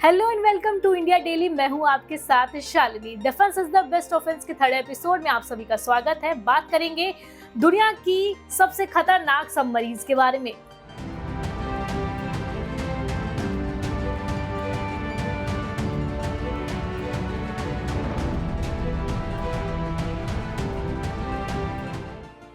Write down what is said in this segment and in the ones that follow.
Hello and welcome to India Daily. मैं हूं आपके साथ Shalini. Defence is the best offence के थर्ड एपिसोड में आप सभी का स्वागत है। बात करेंगे दुनिया की सबसे खतरनाक सबमरीन्स के बारे में।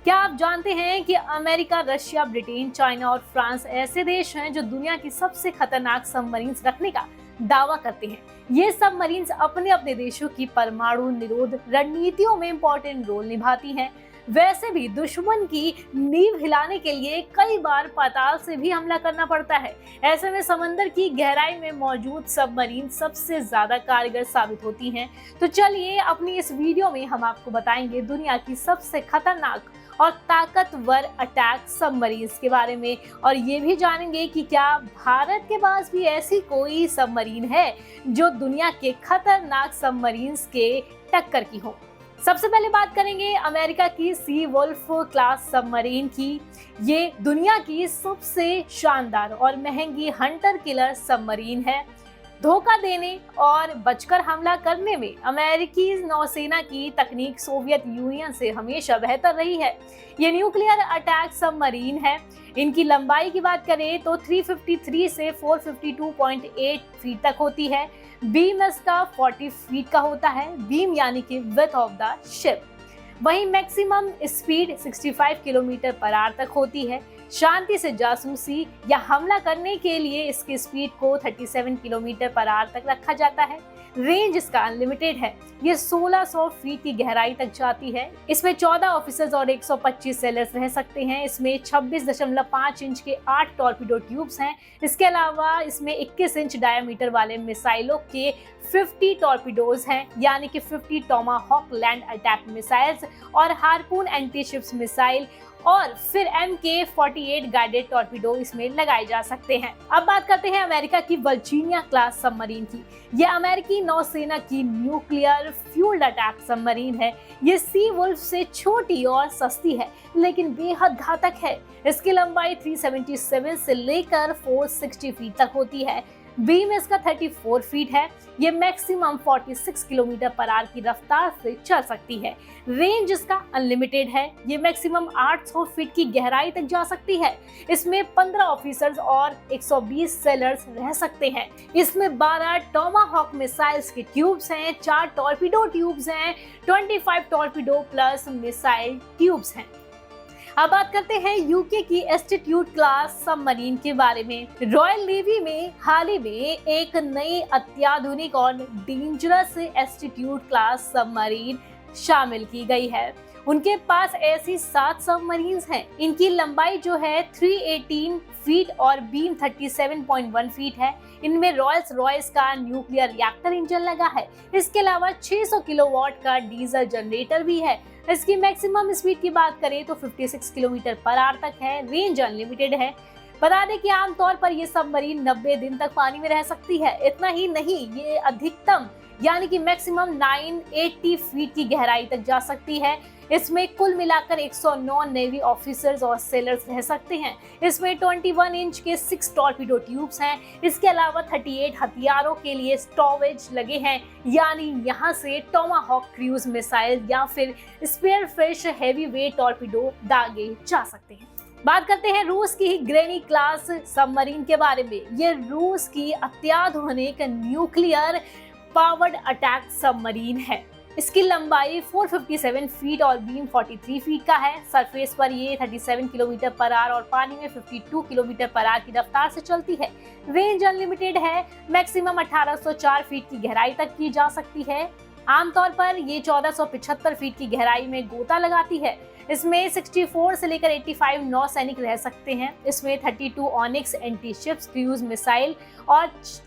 क्या आप जानते हैं कि अमेरिका, रशिया, ब्रिटेन, चाइना और फ्रांस ऐसे देश हैं जो दुनिया की सबसे खतरनाक सबमरीन्स रखने का दावा करते हैं। ये सबमरीन्स अपने अपने देशों की परमाणु निरोध रणनीतियों में इंपॉर्टेंट रोल निभाती हैं। वैसे भी दुश्मन की नींव हिलाने के लिए कई बार पाताल से भी हमला करना पड़ता है। ऐसे में समंदर की गहराई में मौजूद सबमरीन सबसे ज्यादा कारगर साबित होती हैं। तो चलिए अपनी इस वीडियो में हम आपको बताएंगे दुनिया की सबसे खतरनाक और ताकतवर अटैक सबमरीन्स के बारे में, और ये भी जानेंगे कि क्या भारत के पास भी ऐसी कोई सबमरीन है जो दुनिया के खतरनाक सबमरीन्स के टक्कर की हो। सबसे पहले बात करेंगे अमेरिका की सी वुल्फ क्लास सबमरीन की। ये दुनिया की सबसे शानदार और महंगी हंटर किलर सबमरीन है। धोखा देने और बचकर हमला करने में अमेरिकी नौसेना की तकनीक सोवियत यूनियन से हमेशा बेहतर रही है। ये न्यूक्लियर अटैक सबमरीन है। इनकी लंबाई की बात करें तो 353 से 452.8 फीट तक होती है। बीम इसका 40 फीट का होता है, बीम यानी कि विड्थ ऑफ द शिप। वहीं maximum speed 65 kilometre per hour तक होती है। शांति से जासूसी या हमला करने के लिए इसकी स्पीड को 37 किलोमीटर पर आवर तक रखा जाता है। रेंज इसका अनलिमिटेड है। ये 1600 फीट की गहराई तक जाती है। इसमें 14 ऑफिसर्स और 125 सेलर्स रह सकते हैं। इसमें 26.5 इंच के 8 टॉर्पीडो ट्यूब्स हैं। इसके अलावा इसमें 21 इंच डायमीटर वाले मिसाइलों के 50 टॉर्पीडोज हैं, यानी कि 50 टोमाहॉक लैंड अटैक मिसाइल्स और हार्पून एंटी शिप्स मिसाइल, और फिर MK-48 गाइडेड टॉर्पीडो इसमें लगाए जा सकते हैं। अब बात करते हैं अमेरिका की वर्जीनिया क्लास सबमरीन की। यह अमेरिकी नौसेना की न्यूक्लियर फ्यूल्ड अटैक सबमरीन है। ये सी वुल्फ से छोटी और सस्ती है, लेकिन बेहद घातक है। इसकी लंबाई 377 से लेकर 460 फीट तक होती है। बीम इसका 34 फीट है। ये मैक्सिमम 46 किलोमीटर पर आवर की रफ्तार से चल सकती है। रेंज इसका अनलिमिटेड है। ये मैक्सिमम 800 फीट की गहराई तक जा सकती है। इसमें 15 ऑफिसर्स और 120 सेलर्स रह सकते हैं। इसमें 12 टोमाहॉक मिसाइल्स के ट्यूब्स हैं, 4 टॉर्पीडो ट्यूब्स हैं, 25 टॉर्पीडो प्लस मिसाइल ट्यूब्स हैं। अब बात करते हैं यूके की एस्टीट्यूट क्लास सबमरीन के बारे में। रॉयल नेवी में हाल ही में एक नई अत्याधुनिक और डेंजरस एस्टीट्यूट क्लास सबमरीन शामिल की गई है। उनके पास ऐसी 7 सबमरीन्स हैं। इनकी लंबाई जो है 318 फीट और बीम 37.1 फीट है। इनमें रॉयल्स रॉयस का न्यूक्लियर रिएक्टर इंजन लगा है। इसके अलावा 600 किलोवाट का डीजल जनरेटर भी है। इसकी मैक्सिमम स्पीड की बात करें तो 56 किलोमीटर पर आवर तक है। रेंज अनलिमिटेड है। बता दें कि आमतौर पर ये सबमरीन 90 दिन तक पानी में रह सकती है। इतना ही नहीं, ये अधिकतम यानी कि मैक्सिमम 980 फीट की गहराई तक जा सकती है। इसमें कुल मिलाकर 109 नेवी ऑफिसर्स और सेलर्स रह सकते हैं। इसमें 21 इंच के 6 टॉर्पीडो ट्यूब्स हैं। इसके अलावा 38 हथियारों के लिए स्टोरेज लगे हैं, यानी यहाँ से टोमाहॉक क्रूज मिसाइल या फिर स्पीयरफिश हैवी वेट टॉर्पीडो दागे जा सकते हैं। बात करते हैं रूस की ग्रेनी क्लास सबमरीन के बारे में। ये रूस की अत्याधुनिक न्यूक्लियर पावर्ड अटैक सबमरीन है। इसकी लंबाई 457 फीट और बीम 43 फीट का है। सरफेस पर ये 37 किलोमीटर पर आवर और पानी में 52 किलोमीटर पर आवर की रफ्तार से चलती है। रेंज अनलिमिटेड है। मैक्सिमम 1804 फीट की गहराई तक की जा सकती है। आमतौर पर ये 1475 फीट की गहराई में गोता लगाती है। इसमें 64 से लेकर 85 नौसैनिक रह सकते हैं। इसमें 32 Onyx anti ships cruise missile और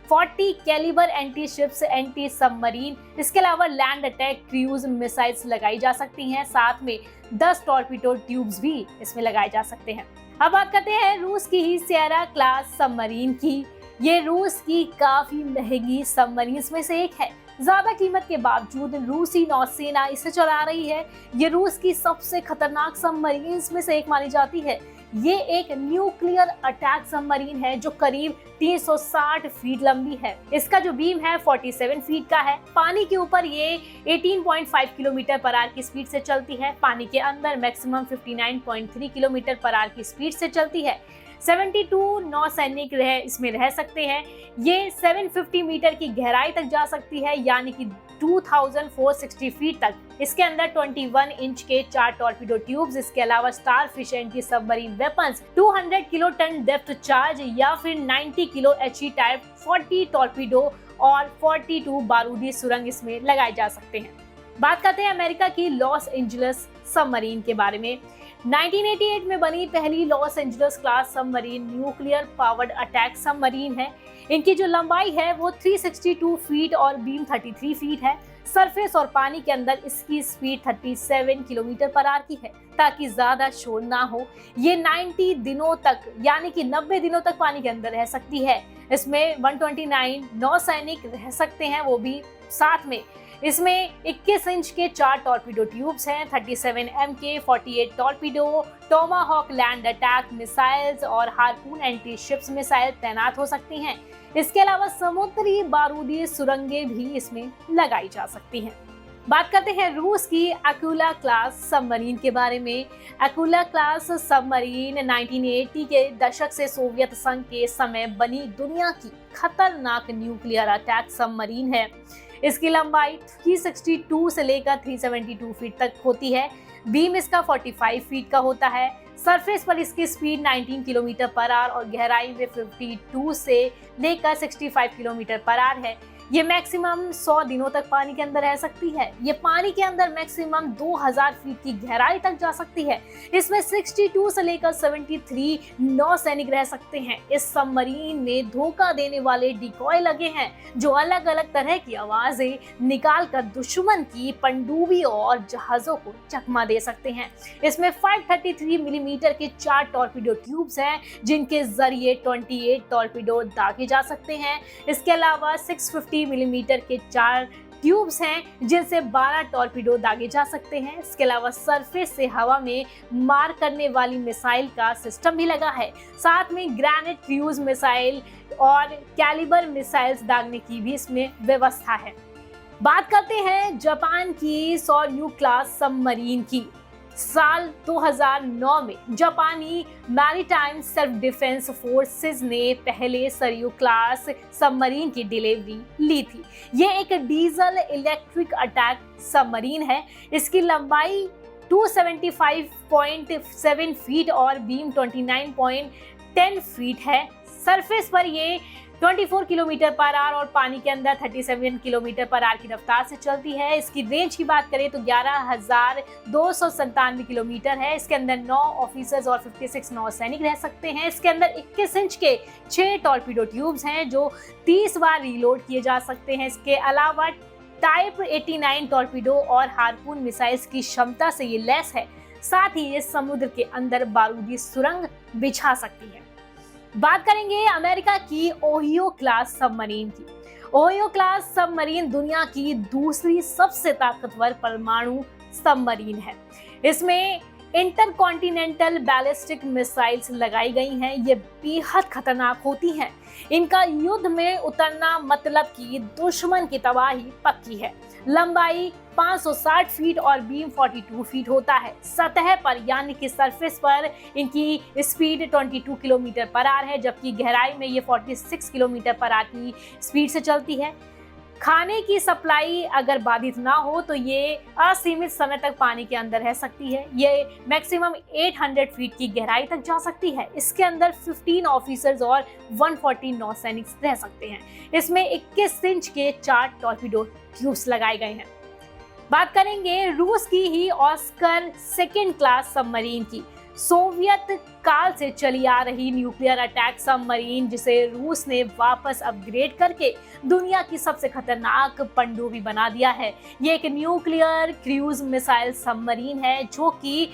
40 calibre anti ships anti submarine, इसके अलावा लैंड अटैक क्रूज मिसाइल्स लगाई जा सकती हैं। साथ में 10 टॉर्पीडो ट्यूब्स भी इसमें लगाए जा सकते हैं। अब बात करते हैं रूस की ही सियरा क्लास सबमरीन की। ये रूस की काफी महंगी सबमरीन में से एक है। ज्यादा कीमत के बावजूद रूसी नौसेना इसे चला रही है। ये रूस की सबसे खतरनाक सबमरीन्स में से एक मानी जाती है। ये एक न्यूक्लियर अटैक सबमरीन है जो करीब 360 फीट लंबी है। इसका जो बीम है 47 फीट का है। पानी के ऊपर ये 18.5 किलोमीटर पर आवर की स्पीड से चलती है। पानी के अंदर मैक्सिमम 59.3 किलोमीटर पर आवर की स्पीड से चलती है। 72 नौसैनिक इसमें रह सकते हैं। ये 750 मीटर की गहराई तक जा सकती है, यानी कि 2460 फीट तक। इसके अंदर 21 इंच के 4 टॉर्पीडो ट्यूब्स, इसके अलावा starfish anti submarine weapons, 200 kilo ton depth charge या फिर 90 किलो HE टाइप 40 टॉर्पीडो और 42 बारूदी सुरंग इसमें लगाए जा सकते हैं। बात करते हैं अमेरिका की लॉस एंजल्स सबमरीन के बारे में। 1988 में बनी पहली Los Angeles class submarine nuclear powered attack submarine है। इनकी जो लंबाई है वो 362 फीट और बीम 33 फीट है। सरफेस और पानी के अंदर इसकी स्पीड 37 किलोमीटर पर आवर की है। ताकि ज्यादा शोर ना हो, ये 90 दिनों तक यानी कि 90 दिनों तक पानी के अंदर रह सकती है। इसमें 129 नौसैनिक रह सकते हैं, वो भी साथ में। इसमें 21 इंच के 4 टॉर्पीडो ट्यूब्स हैं, 37 MK 48 torpedo, Tomahawk land attack missiles और हार्पून एंटी शिप्स मिसाइल तैनात हो सकती हैं। इसके अलावा समुद्री बारूदी सुरंगें भी इसमें लगाई जा सकती हैं। बात करते हैं रूस की अकुला क्लास सबमरीन के बारे में। अकुला क्लास सबमरीन 1980 के दशक से सोवियत संघ के समय बनी दुनिया की खतरनाक न्यूक्लियर अटैक सबमरीन है। इसकी लंबाई 362 से लेकर 372 फीट तक होती है। बीम इसका 45 फीट का होता है। सरफेस पर इसकी स्पीड 19 किलोमीटर पर आवर और गहराई में 52 से लेकर 65 किलोमीटर पर आवर है। ये मैक्सिमम 100 दिनों तक पानी के अंदर रह सकती है। ये पानी के अंदर मैक्सिमम 2000 फीट की गहराई तक जा सकती है। इसमें 62 से लेकर 73 नौसैनिक रह सकते हैं। इस सबमरीन में धोखा देने वाले डिकॉय लगे हैं जो अलग अलग तरह की आवाजें निकालकर दुश्मन की पनडुब्बी और जहाजों को चकमा दे सकते हैं। इसमें 533 मिलीमीटर के 4 टॉर्पीडो ट्यूब्स हैं जिनके जरिए 28 टॉर्पीडो दागे जा सकते हैं। इसके अलावा 650 मिलीमीटर के 4 ट्यूब्स हैं जिनसे 12 टॉर्पीडो दागे जा सकते हैं। इसके अलावा सरफेस से हवा में मार करने वाली मिसाइल का सिस्टम भी लगा है। साथ में ग्रेनेड क्रूज मिसाइल और कैलिबर मिसाइल्स दागने की भी इसमें व्यवस्था है। बात करते हैं जापान की सोर्यू क्लास सबमरीन की। साल 2009 में जापानी मैरीटाइम सेल्फ डिफेंस फोर्सेस ने पहले सरयू क्लास सबमरीन की डिलीवरी ली थी। ये एक डीजल इलेक्ट्रिक अटैक सबमरीन है। इसकी लंबाई 275.7 फीट और बीम 29.10 फीट है। सरफेस पर ये 24 किलोमीटर पर आवर और पानी के अंदर 37 किलोमीटर पर आवर की रफ्तार से चलती है। इसकी रेंज की बात करें तो 11,297 किलोमीटर है। इसके अंदर 9 ऑफिसर्स और 56 नौसैनिक रह सकते हैं। इसके अंदर 21 इंच के 6 टॉर्पीडो ट्यूब्स हैं जो 30 बार रीलोड किए जा सकते हैं। इसके अलावा टाइप 89 टॉर्पीडो और हार्पून मिसाइल्स की क्षमता से ये लैस है। साथ ही ये समुद्र के अंदर बारूदी सुरंग बिछा सकती है। बात करेंगे अमेरिका की ओहियो क्लास सबमरीन की। ओहियो क्लास सबमरीन दुनिया की दूसरी सबसे ताकतवर परमाणु सबमरीन है। इसमें इंटरकॉन्टिनेंटल बैलिस्टिक मिसाइल्स लगाई गई हैं। ये बेहद खतरनाक होती हैं। इनका युद्ध में उतरना मतलब कि दुश्मन की तबाही पक्की है। लंबाई 560 फीट और बीम 42 फीट होता है। सतह पर यानी कि सरफेस पर इनकी स्पीड 22 किलोमीटर पर आवर है, जबकि गहराई में ये 46 किलोमीटर पर आवर की स्पीड से चलती है। खाने की सप्लाई अगर बाधित ना हो तो ये असीमित समय तक पानी के अंदर रह सकती है। ये मैक्सिमम 800 फीट की गहराई तक जा सकती है। इसके अंदर 15 ऑफिसर्स और 140 नौसैनिक रह सकते हैं। इसमें 21 इंच के 4 टॉर्पीडो ट्यूब्स लगाए गए हैं। बात करेंगे रूस की ही ऑस्कर सेकेंड क्लास सबमरीन की। सोवियत काल से चली आ रही न्यूक्लियर अटैक सबमरीन जिसे रूस ने वापस अपग्रेड करके दुनिया की सबसे खतरनाक पनडुब्बी बना दिया है। ये एक न्यूक्लियर क्रूज मिसाइल सबमरीन है जो कि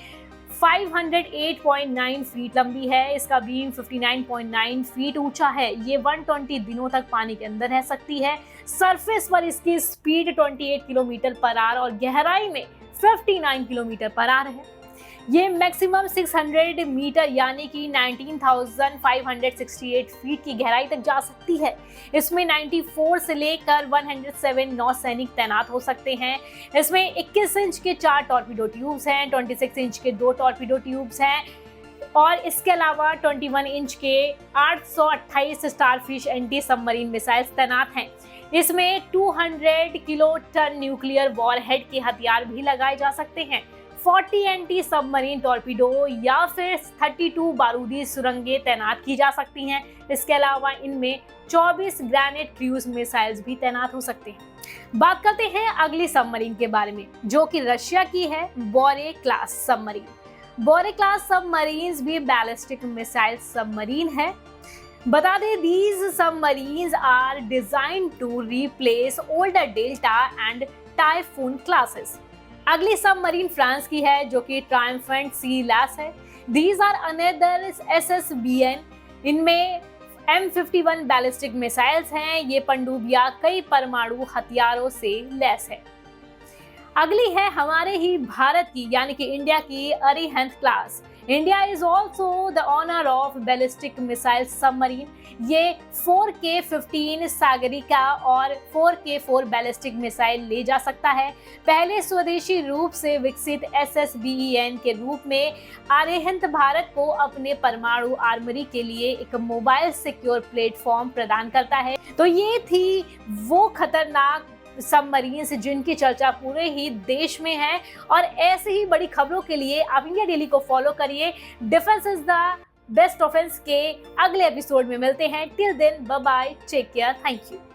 508.9 फीट लंबी है। इसका बीम 59.9 फीट ऊंचा है। ये 120 दिनों तक पानी के अंदर रह सकती है। सरफेस पर इसकी स्पीड 28 किलोमीटर पर आवर और गहराई में 59 किलोमीटर पर आवर है। ये मैक्सिमम 600 मीटर यानी कि 19,568 फीट की गहराई तक जा सकती है। इसमें 94 से लेकर 107 नौसैनिक तैनात हो सकते हैं। इसमें 21 इंच के 4 टॉर्पीडो ट्यूब्स हैं, 26 इंच के 2 टॉर्पीडो ट्यूब्स हैं और इसके अलावा 21 इंच के 828 स्टारफिश एंटी सबमरीन मिसाइल्स तैनात हैं। इसमें 200 किलो टन न्यूक्लियर वॉरहेड के हथियार भी लगाए जा सकते हैं। 40 एंटी सबमरीन टॉर्पीडो या फिर 32 बारूदी सुरंगें तैनात की जा सकती हैं। इसके अलावा इनमें 24 ग्रेनेड क्रूज मिसाइल्स भी तैनात हो सकते हैं। बात करते हैं अगली सबमरीन के बारे में, जो कि रशिया की है, Borei class submarine. Borei class submarines भी बैलिस्टिक मिसाइल सबमरीन है। बता दें, these submarines are designed to replace older Delta and Typhoon classes. अगली सबमरीन फ्रांस की है, जो कि ट्रायम्फेंट सी लैस है। These are another SSBN। इनमें M51 बैलिस्टिक मिसाइल्स हैं। ये पनडुब्बियां कई परमाणु हथियारों से लैस है। अगली है हमारे ही भारत की यानी कि इंडिया की Arihant class. India is also the owner of ballistic missile submarine. ये 4K-15 सागरिका और 4K-4 बैलिस्टिक मिसाइल ले जा सकता है। पहले स्वदेशी रूप से विकसित SSBN के रूप में अरिहंत भारत को अपने परमाणु आर्मरी के लिए एक मोबाइल सिक्योर प्लेटफॉर्म प्रदान करता है। तो ये थी वो खतरनाक सबमरीन्स जिनकी चर्चा पूरे ही देश में है। और ऐसे ही बड़ी खबरों के लिए आप इंडिया डेली को फॉलो करिए। Defence is the best offence के अगले एपिसोड में मिलते हैं। Till then, bye bye, take care, thank you.